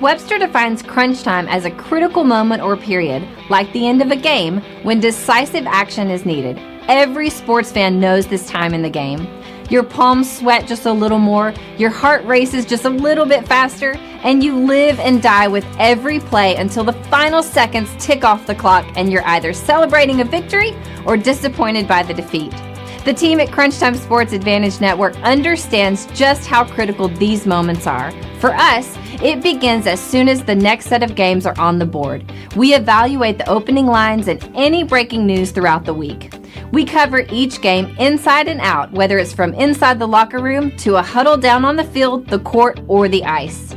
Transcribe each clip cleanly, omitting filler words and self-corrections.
Webster defines crunch time as a critical moment or period, like the end of a game, when decisive action is needed. Every sports fan knows this time in the game. Your palms sweat just a little more, your heart races just a little bit faster, and you live and die with every play until the final seconds tick off the clock and you're either celebrating a victory or disappointed by the defeat. The team at Crunch Time Sports Advantage Network understands just how critical these moments are. For us, it begins as soon as the next set of games are on the board. We evaluate the opening lines and any breaking news throughout the week. We cover each game inside and out, whether it's from inside the locker room to a huddle down on the field, the court, or the ice.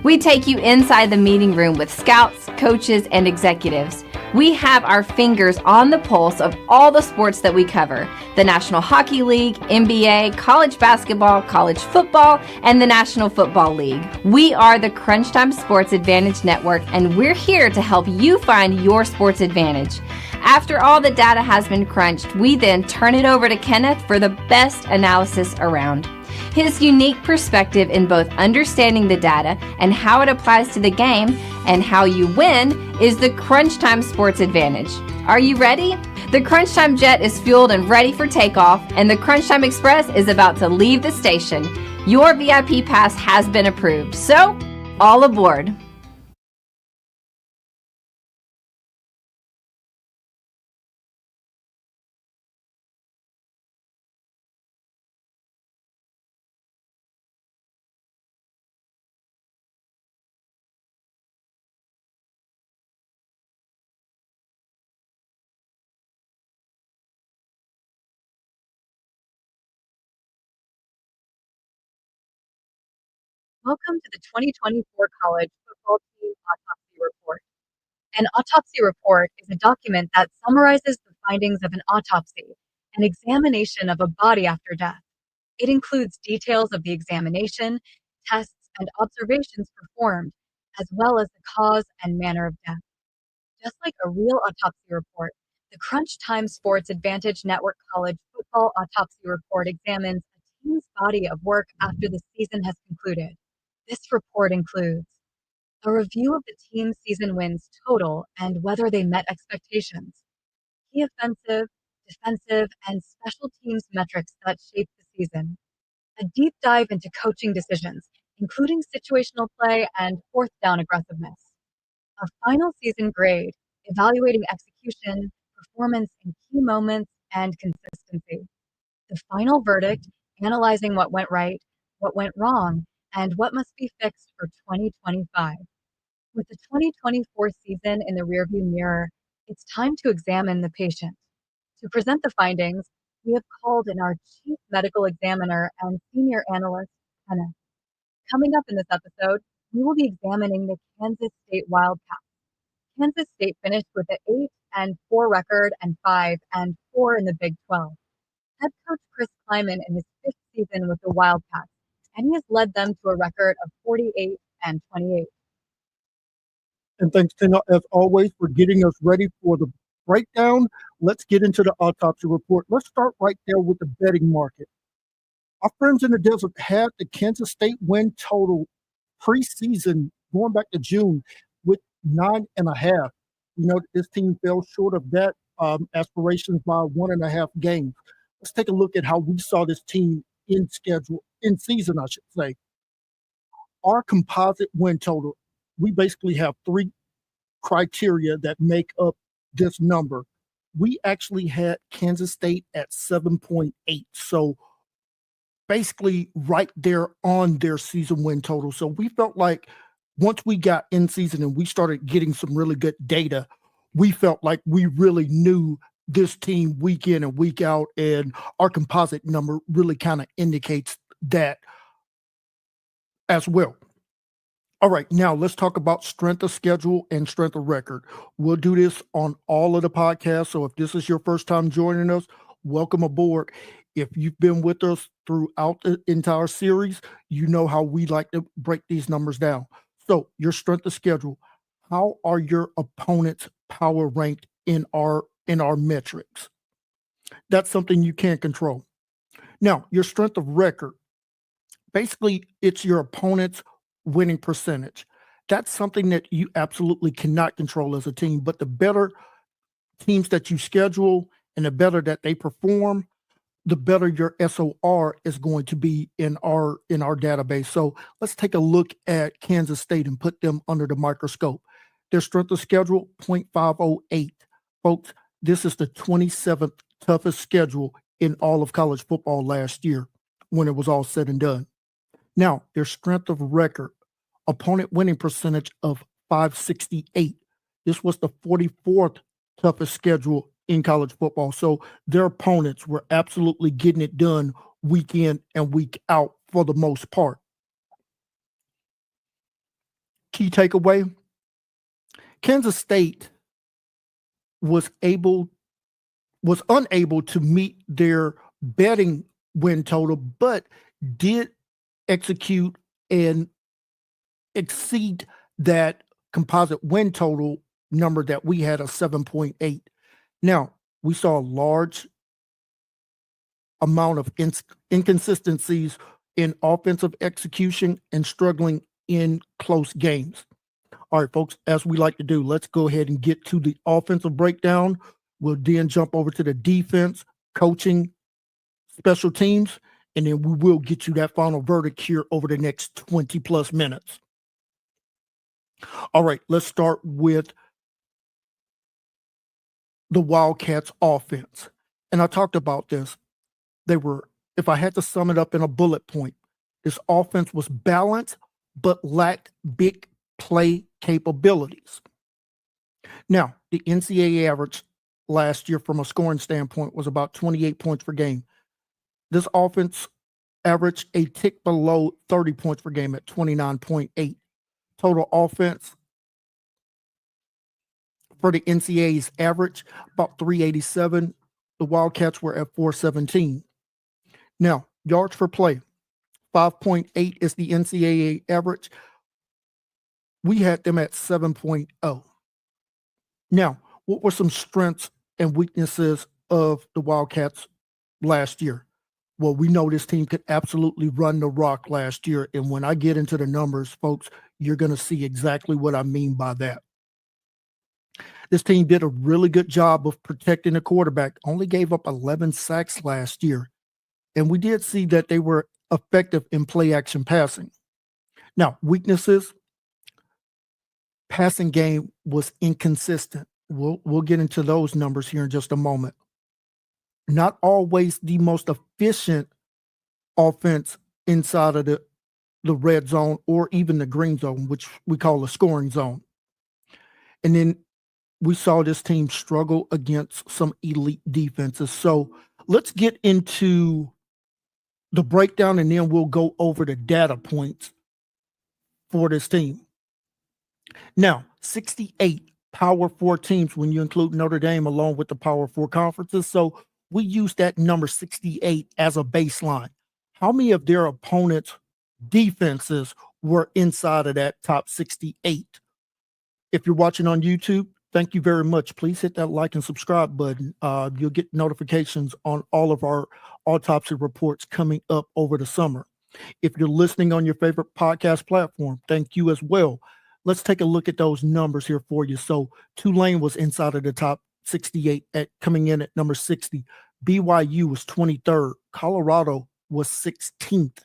We take you inside the meeting room with scouts, coaches, and executives. We have our fingers on the pulse of all the sports that we cover: the National Hockey League, NBA, college basketball, college football, and the National Football League. We are the Crunch Time Sports Advantage Network, and we're here to help you find your sports advantage. After all the data has been crunched, we then turn it over to Kenneth for the best analysis around. His unique perspective in both understanding the data and how it applies to the game and how you win is the Crunch Time Sports Advantage. Are you ready? The Crunch Time Jet is fueled and ready for takeoff, and the Crunch Time Express is about to leave the station. Your VIP pass has been approved, so all aboard. Welcome to the 2024 College Football Team Autopsy Report. An autopsy report is a document that summarizes the findings of an autopsy, an examination of a body after death. It includes details of the examination, tests, and observations performed, as well as the cause and manner of death. Just like a real autopsy report, the Crunch Time Sports Advantage Network College Football Autopsy Report examines a team's body of work after the season has concluded. This report includes a review of the team's season wins total and whether they met expectations, key offensive, defensive, and special teams metrics that shaped the season, a deep dive into coaching decisions, including situational play and fourth down aggressiveness, a final season grade evaluating execution, performance in key moments, and consistency, the final verdict analyzing what went right, what went wrong, and what must be fixed for 2025. With the 2024 season in the rearview mirror, it's time to examine the patient. To present the findings, we have called in our chief medical examiner and senior analyst, Kenneth. Coming up in this episode, we will be examining the Kansas State Wildcats. Kansas State finished with an 8-4 record and 5-4 in the Big 12. Head coach Chris Kleiman in his fifth season with the Wildcats, and he has led them to a record of 48-28. And thanks, Tina, as always, for getting us ready for the breakdown. Let's get into the autopsy report. Let's start right there with the betting market. Our friends in the desert had the Kansas State win total preseason going back to June with 9.5. You know, this team fell short of that aspirations by 1.5 games. Let's take a look at how we saw this team in season, I should say. Our composite win total, we basically have 3 criteria that make up this number. We actually had Kansas State at 7.8. So basically right there on their season win total. So we felt like once we got in season and we started getting some really good data, we felt like we really knew this team week in and week out, and our composite number really kind of indicates that as well. All right, now let's talk about strength of schedule and strength of record. We'll do this on all of the podcasts, so if this is your first time joining us, welcome aboard. If you've been with us throughout the entire series, you know how we like to break these numbers down. So your strength of schedule, how are your opponents power ranked in our metrics? That's something you can't control. Now, your strength of record, basically it's your opponent's winning percentage. That's something that you absolutely cannot control as a team. But the better teams that you schedule and the better that they perform, the better your SOR is going to be in our database. So let's take a look at Kansas State and put them under the microscope. Their strength of schedule, 0.508. Folks, this is the 27th toughest schedule in all of college football last year when it was all said and done. Now, their strength of record, opponent winning percentage of 568. This was the 44th toughest schedule in college football. So their opponents were absolutely getting it done week in and week out for the most part. Key takeaway, Kansas State was unable to meet their betting win total, but did execute and exceed that composite win total number that we had of 7.8. Now, we saw a large amount of inconsistencies in offensive execution and struggling in close games. All right, folks, as we like to do, let's go ahead and get to the offensive breakdown. We'll then jump over to the defense, coaching, special teams, and then we will get you that final verdict here over the next 20 plus minutes. All right, let's start with the Wildcats offense. And I talked about this. They were, if I had to sum it up in a bullet point, this offense was balanced but lacked big play capabilities. Now, the NCAA average last year from a scoring standpoint was about 28 points per game. This offense averaged a tick below 30 points per game at 29.8. Total offense for the NCAA's average, about 387. The Wildcats were at 417. Now, yards per play, 5.8 is the NCAA average. We had them at 7.0. Now, what were some strengths and weaknesses of the Wildcats last year? Well, we know this team could absolutely run the rock last year. And when I get into the numbers, folks, you're going to see exactly what I mean by that. This team did a really good job of protecting the quarterback, only gave up 11 sacks last year. And we did see that they were effective in play action passing. Now, weaknesses, passing game was inconsistent. We'll get into those numbers here in just a moment. Not always the most efficient offense inside of the red zone or even the green zone, which we call the scoring zone. And then we saw this team struggle against some elite defenses. So let's get into the breakdown and then we'll go over the data points for this team. Now, 68 Power 4 teams when you include Notre Dame along with the Power 4 conferences. So we use that number 68 as a baseline. How many of their opponents' defenses were inside of that top 68? If you're watching on YouTube, thank you very much. Please hit that like and subscribe button. You'll get notifications on all of our autopsy reports coming up over the summer. If you're listening on your favorite podcast platform, thank you as well. Let's take a look at those numbers here for you. So Tulane was inside of the top 68 at coming in at number 60. BYU was 23rd. Colorado was 16th.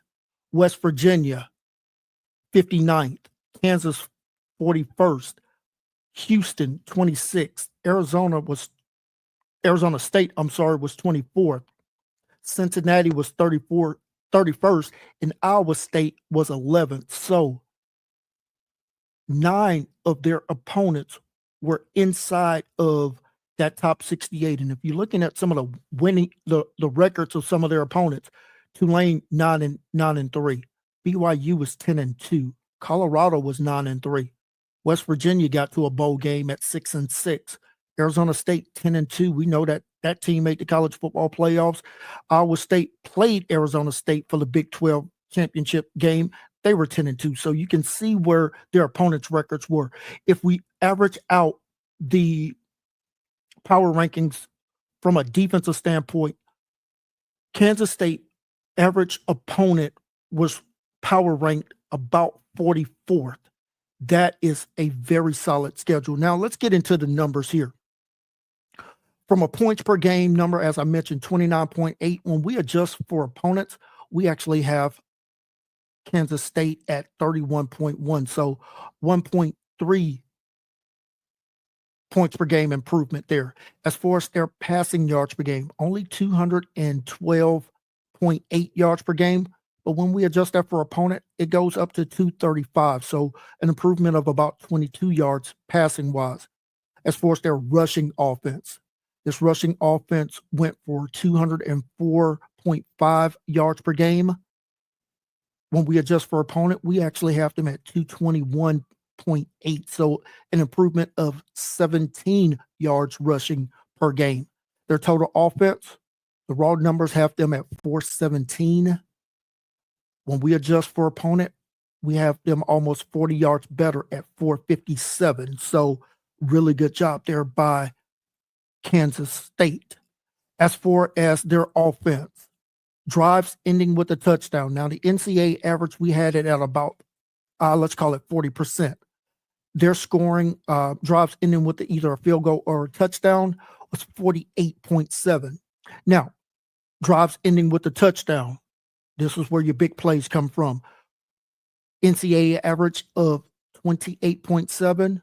West Virginia, 59th. Kansas, 41st. Houston, 26th. Arizona State, was 24th. Cincinnati was 31st, and Iowa State was 11th. So 9 of their opponents were inside of that top 68. And if you're looking at some of the records of some of their opponents, Tulane 9-3, BYU was 10-2, Colorado was 9-3. West Virginia got to a bowl game at 6-6. Arizona State 10-2. We know that that team made the college football playoffs. Iowa State played Arizona State for the Big 12 championship game. They were 10-2. So you can see where their opponents' records were. If we average out the power rankings from a defensive standpoint, Kansas State average opponent was power ranked about 44th. That is a very solid schedule. Now let's get into the numbers here. From a points per game number, as I mentioned, 29.8. When we adjust for opponents, we actually have Kansas State at 31.1. So 1.3 points per game improvement there. As far as their passing yards per game, only 212.8 yards per game. But when we adjust that for opponent, it goes up to 235. So an improvement of about 22 yards passing wise. As far as their rushing offense, this rushing offense went for 204.5 yards per game. When we adjust for opponent, we actually have them at 221.8. So an improvement of 17 yards rushing per game. Their total offense, the raw numbers have them at 417. When we adjust for opponent, we have them almost 40 yards better at 457. So really good job there by Kansas State. As far as their offense, drives ending with a touchdown. Now, the NCAA average, we had it at about, let's call it 40%. Their scoring drives ending with either a field goal or a touchdown was 48.7. Now, drives ending with a touchdown. This is where your big plays come from. NCAA average of 28.7.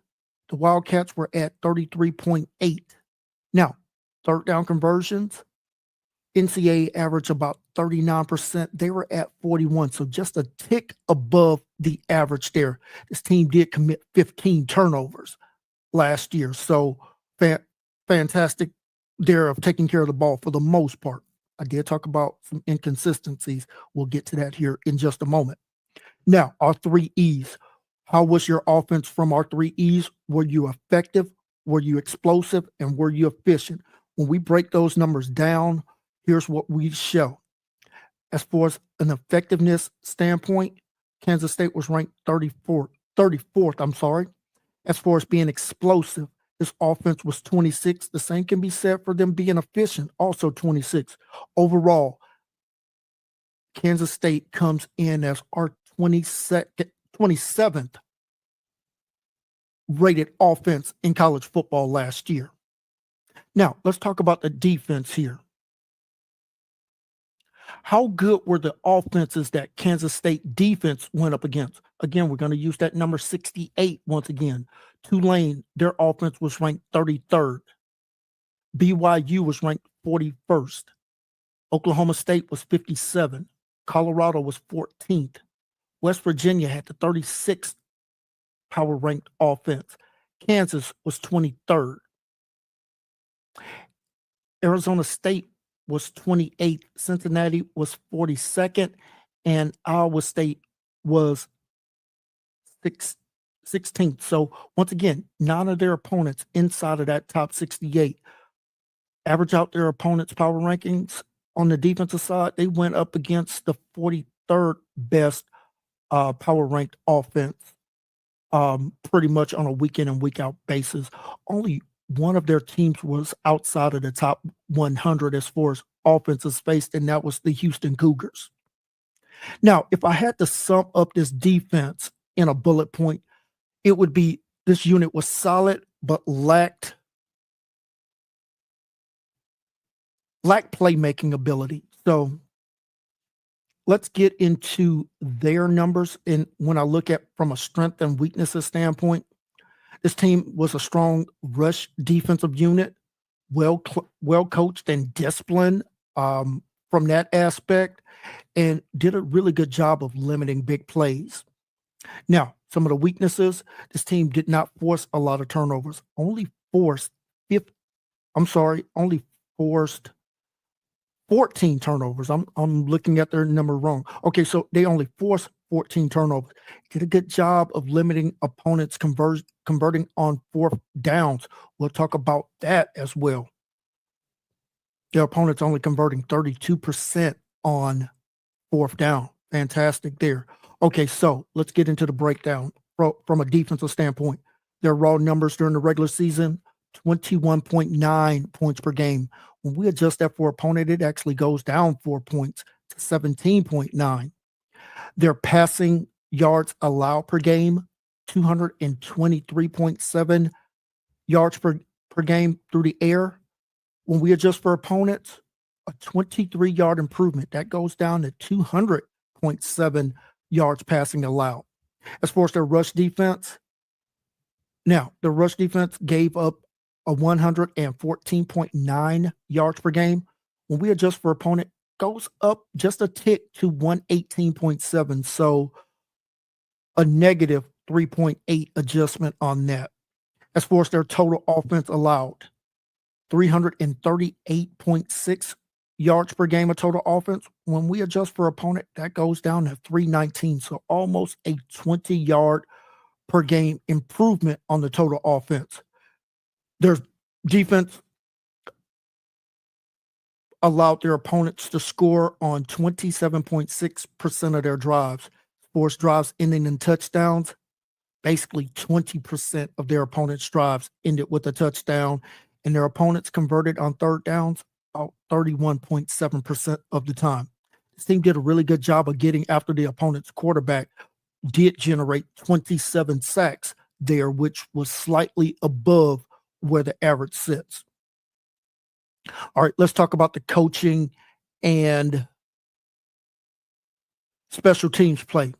The Wildcats were at 33.8. Now, third down conversions, NCAA average about 39%. They were at 41, so just a tick above the average there. This team did commit 15 turnovers last year, so fantastic there of taking care of the ball for the most part. I did talk about some inconsistencies. We'll get to that here in just a moment. Now, our 3 E's. How was your offense from our 3 E's? Were you effective? Were you explosive? And were you efficient? When we break those numbers down, here's what we show. As far as an effectiveness standpoint, Kansas State was ranked 34th. As far as being explosive, this offense was 26. The same can be said for them being efficient, also 26. Overall, Kansas State comes in as our 27th rated offense in college football last year. Now, let's talk about the defense here. How good were the offenses that Kansas State defense went up against? Again, we're going to use that number 68 once again. Tulane, their offense was ranked 33rd. BYU was ranked 41st. Oklahoma State was 57. Colorado was 14th. West Virginia had the 36th power ranked offense. Kansas was 23rd. Arizona State was 28th. Cincinnati was 42nd. And Iowa State was 16th. So once again, none of their opponents inside of that top 68. Average out their opponents' power rankings on the defensive side, they went up against the 43rd best power ranked offense pretty much on a week in and week out basis. Only one of their teams was outside of the top 100 as far as offenses faced, and that was the Houston Cougars. Now, if I had to sum up this defense in a bullet point, it would be this unit was solid but lacked playmaking ability. So let's get into their numbers. And when I look at from a strength and weaknesses standpoint, this team was a strong rush defensive unit, well coached and disciplined from that aspect, and did a really good job of limiting big plays. Now, some of the weaknesses, this team did not force a lot of turnovers. Only forced 14 turnovers. I'm looking at their number wrong. Okay, so they only forced 14 turnovers. Did a good job of limiting opponents converting on 4th downs. We'll talk about that as well. Their opponents only converting 32% on 4th down. Fantastic there. Okay, so let's get into the breakdown from a defensive standpoint. Their raw numbers during the regular season, 21.9 points per game. When we adjust that for opponent, it actually goes down 4 points to 17.9. Their passing yards allowed per game, 223.7 yards per game through the air. When we adjust for opponents, a 23-yard improvement. That goes down to 200.7 yards passing allowed. As far as their rush defense, now the rush defense gave up a 114.9 yards per game. When we adjust for opponent, goes up just a tick to 118.7. So a negative 3.8 adjustment on that. As far as their total offense allowed, 338.6 yards per game of total offense. When we adjust for opponent, that goes down to 319. So almost a 20-yard per game improvement on the total offense. Their defense allowed their opponents to score on 27.6% of their drives. Forced drives ending in touchdowns. Basically 20% of their opponents' drives ended with a touchdown, and their opponents converted on third downs about 31.7% of the time. This team did a really good job of getting after the opponent's quarterback, did generate 27 sacks there, which was slightly above where the average sits. All right, let's talk about the coaching and special teams play.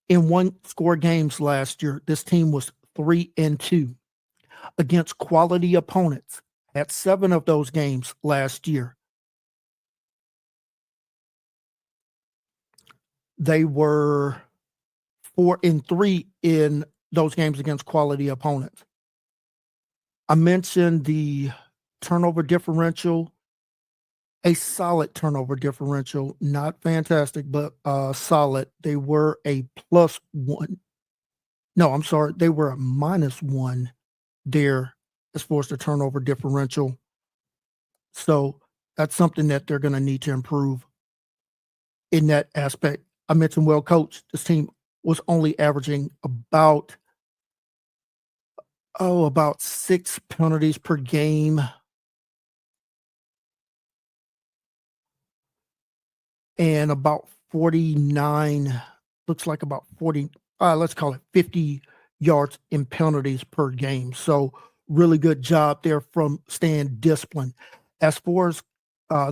In one-score games last year, this team was 3-2 against quality opponents. At 7 of those games last year, they were 4-3 in those games against quality opponents. I mentioned the turnover differential, a solid turnover differential, not fantastic, but solid. They were a +1. No, I'm sorry. They were a -1 there as far as the turnover differential. So that's something that they're going to need to improve in that aspect. I mentioned well coached. This team was only averaging about 6 penalties per game. And about 49, looks like about 40, let's call it 50 yards in penalties per game. So really good job there from staying disciplined. As far as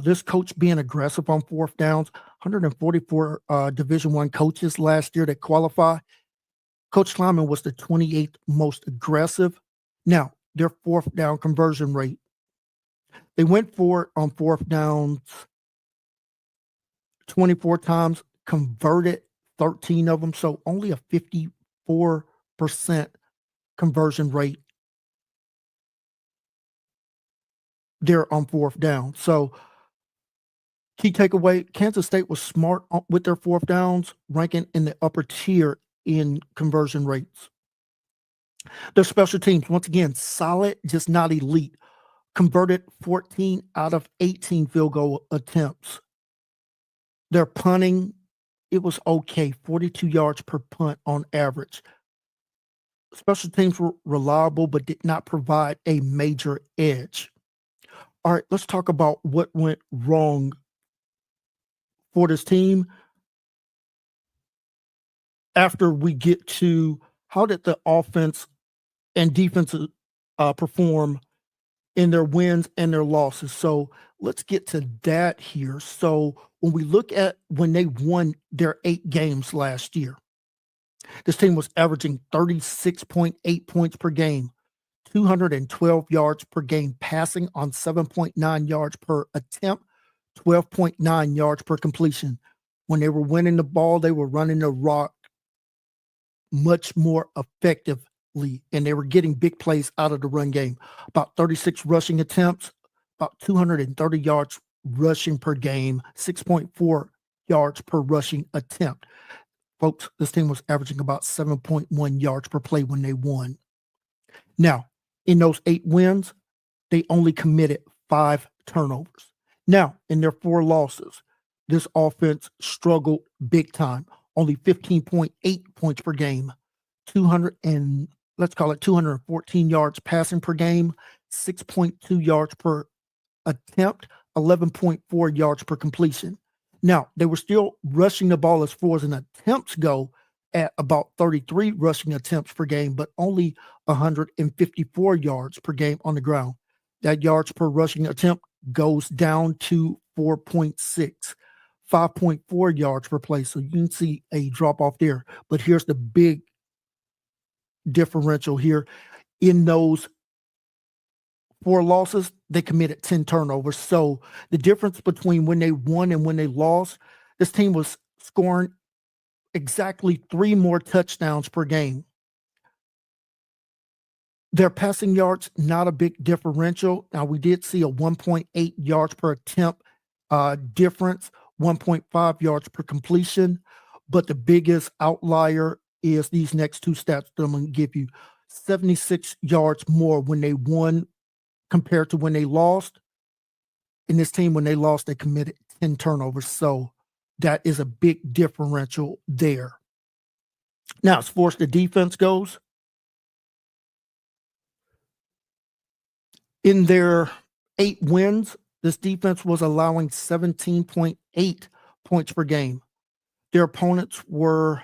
this coach being aggressive on fourth downs, 144 Division I coaches last year that qualify. Coach Kleiman was the 28th most aggressive. Now, their fourth down conversion rate, they went for it on fourth downs 24 times, converted 13 of them, so only a 54% conversion rate there on fourth down. So key takeaway, Kansas State was smart with their fourth downs, ranking in the upper tier in conversion rates. Their special teams, once again, solid, just not elite. Converted 14 out of 18 field goal attempts. Their punting, it was okay, 42 yards per punt on average. Special teams were reliable but did not provide a major edge. All right, let's talk about what went wrong for this team after we get to how did the offense and defense perform in their wins and their losses. So let's get to that here. So when we look at when they won their 8 games last year, this team was averaging 36.8 points per game, 212 yards per game passing on 7.9 yards per attempt, 12.9 yards per completion. When they were winning the ball, they were running the rock much more effectively, and they were getting big plays out of the run game. About 36 rushing attempts, about 230 yards rushing per game, 6.4 yards per rushing attempt. Folks, this team was averaging about 7.1 yards per play when they won. Now, in those 8 wins, they only committed 5 turnovers. Now, in their 4 losses, this offense struggled big time. Only 15.8 points per game, 214 yards passing per game, 6.2 yards per attempt, 11.4 yards per completion. Now, they were still rushing the ball as far as an attempts go at about 33 rushing attempts per game, but only 154 yards per game on the ground. That yards per rushing attempt goes down to 4.6, 5.4 yards per play. So you can see a drop off there. But here's the big differential here. In those 4 losses, they committed 10 turnovers. So the difference between when they won and when they lost, this team was scoring exactly 3 more touchdowns per game. Their passing yards, not a big differential. Now, we did see a 1.8 yards per attempt difference, 1.5 yards per completion. But the biggest outlier is these next 2 stats that I'm going to give you. 76 yards more when they won compared to when they lost. In this team, when they lost, they committed 10 turnovers. So that is a big differential there. Now, as far as the defense goes, in their 8 wins, this defense was allowing 17.8 points per game. Their opponents were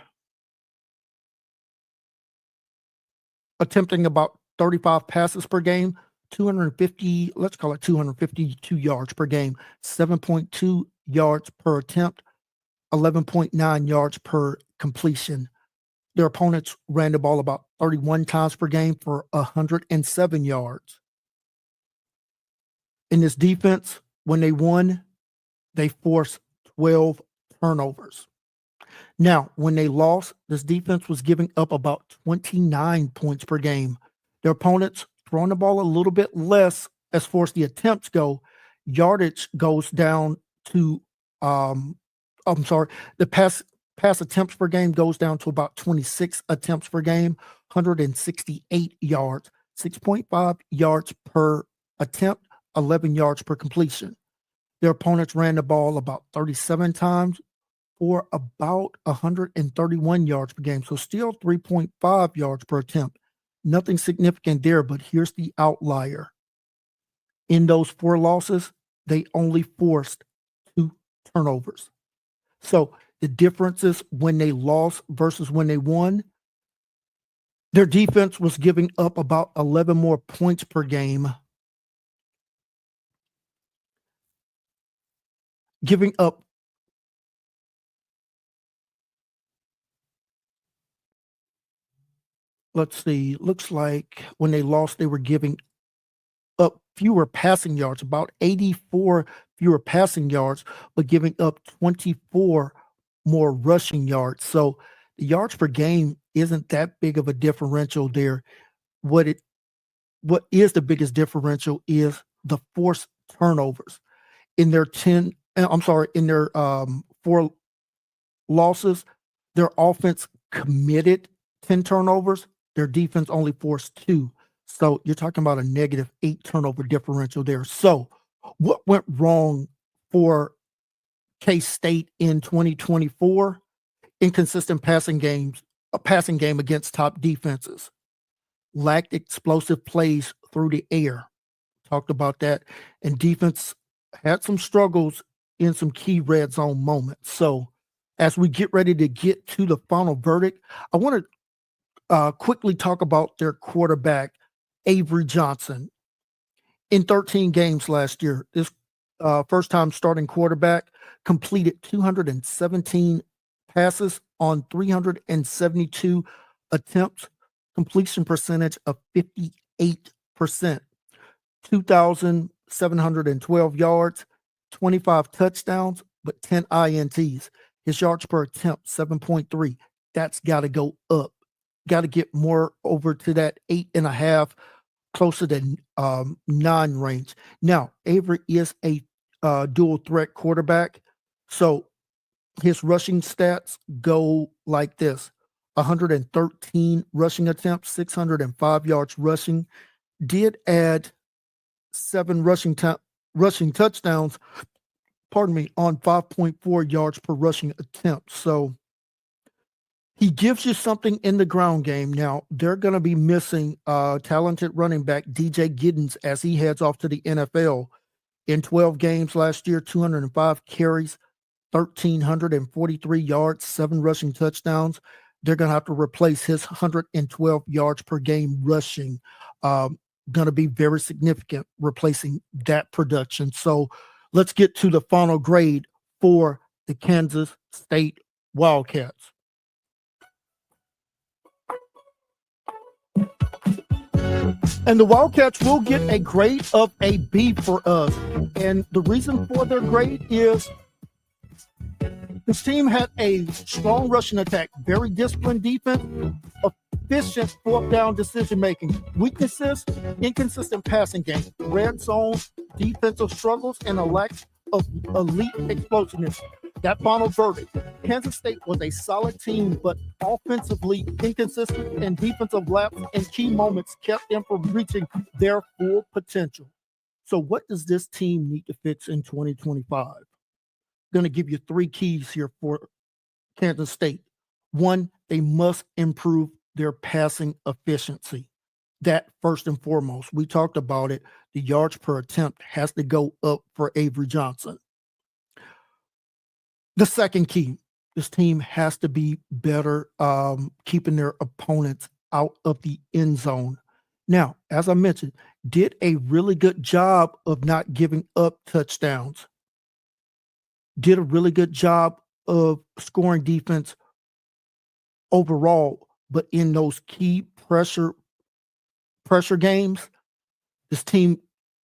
attempting about 35 passes per game, 250, let's call it 252 yards per game, 7.2 yards per attempt, 11.9 yards per completion. Their opponents ran the ball about 31 times per game for 107 yards. In this defense, when they won, they forced 12 turnovers. Now, when they lost, this defense was giving up about 29 points per game. Their opponents throwing the ball a little bit less as far as the attempts go. Yardage goes down to, the pass attempts per game goes down to about 26 attempts per game, 168 yards, 6.5 yards per attempt, 11 yards per completion. Their opponents ran the ball about 37 times for about 131 yards per game. So still 3.5 yards per attempt. Nothing significant there, but here's the outlier. In those 4 losses, they only forced 2 turnovers. So the differences when they lost versus when they won, their defense was giving up about 11 more points per game, giving up looks like when they lost, they were giving up fewer passing yards, about 84 fewer passing yards, but giving up 24 more rushing yards. So the yards per game isn't that big of a differential there. What is the biggest differential is the forced turnovers. In their 4 losses, their offense committed 10 turnovers. Their defense only forced 2. So you're talking about a negative 8 turnover differential there. So what went wrong for K-State in 2024? Inconsistent passing game against top defenses. Lacked explosive plays through the air. Talked about that. And defense had some struggles in some key red zone moments. So as we get ready to get to the final verdict, I want to quickly talk about their quarterback, Avery Johnson. In 13 games last year, this first-time starting quarterback completed 217 passes on 372 attempts, completion percentage of 58%, 2,712 yards, 25 touchdowns, but 10 INTs. His yards per attempt, 7.3. That's got to go up. Got to get more over to that 8.5, closer to 9 range. Now, Avery is a dual threat quarterback. So his rushing stats go like this: 113 rushing attempts, 605 yards rushing. Did add 7 rushing touchdowns, on 5.4 yards per rushing attempt. So he gives you something in the ground game. Now, they're going to be missing talented running back DJ Giddens as he heads off to the NFL. In 12 games last year, 205 carries, 1,343 yards, 7 rushing touchdowns. they're going to have to replace his 112 yards per game rushing. Going to be very significant, replacing that production. So let's get to the final grade for the Kansas State Wildcats. And the Wildcats will get a grade of a B for us. And the reason for their grade is this team had a strong rushing attack, very disciplined defense, efficient fourth down decision making. Weaknesses, inconsistent passing game, red zone, defensive struggles, and a lack of elite explosiveness. That final verdict, Kansas State was a solid team, but offensively inconsistent, and defensive laps and key moments kept them from reaching their full potential. So what does this team need to fix in 2025? Going to give you 3 keys here for Kansas State. 1, they must improve their passing efficiency. That first and foremost. We talked about it. The yards per attempt has to go up for Avery Johnson. The second key, this team has to be better keeping their opponents out of the end zone. Now, as I mentioned, did a really good job of not giving up touchdowns. Did a really good job of scoring defense overall, but in those key pressure games, this team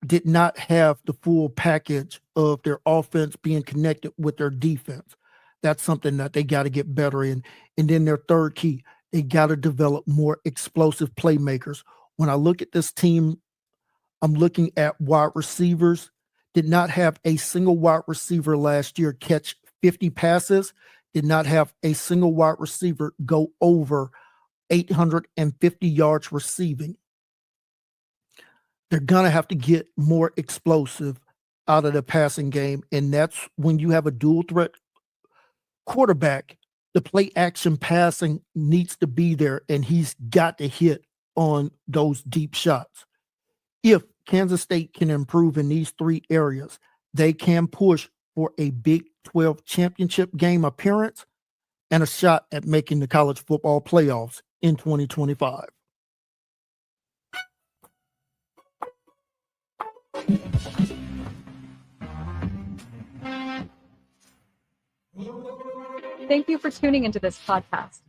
did not have the full package of their offense being connected with their defense. That's something that they got to get better in. And then their third key, they got to develop more explosive playmakers. When I look at this team, I'm looking at wide receivers. Did not have a single wide receiver last year catch 50 passes. Did not have a single wide receiver go over 850 yards receiving. They're going to have to get more explosive out of the passing game. And that's when you have a dual threat quarterback, the play action passing needs to be there, and he's got to hit on those deep shots. If Kansas State can improve in these 3 areas, they can push for a Big 12 championship game appearance and a shot at making the college football playoffs in 2025. Thank you for tuning into this podcast.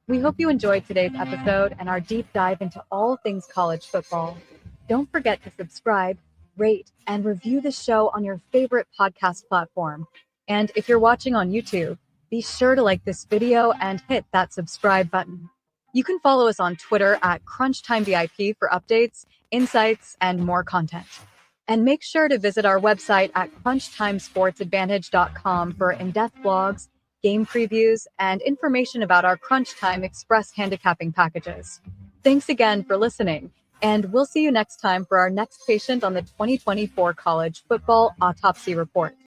We hope you enjoyed today's episode and our deep dive into all things college football. Don't forget to subscribe, rate, and review the show on your favorite podcast platform. And if you're watching on YouTube, be sure to like this video and hit that subscribe button. You can follow us on Twitter at CrunchTimeVIP for updates, insights, and more content. And make sure to visit our website at CrunchTimeSportsAdvantage.com for in-depth blogs, game previews, and information about our Crunch Time Express handicapping packages. Thanks again for listening, and we'll see you next time for our next patient on the 2024 College Football Autopsy Report.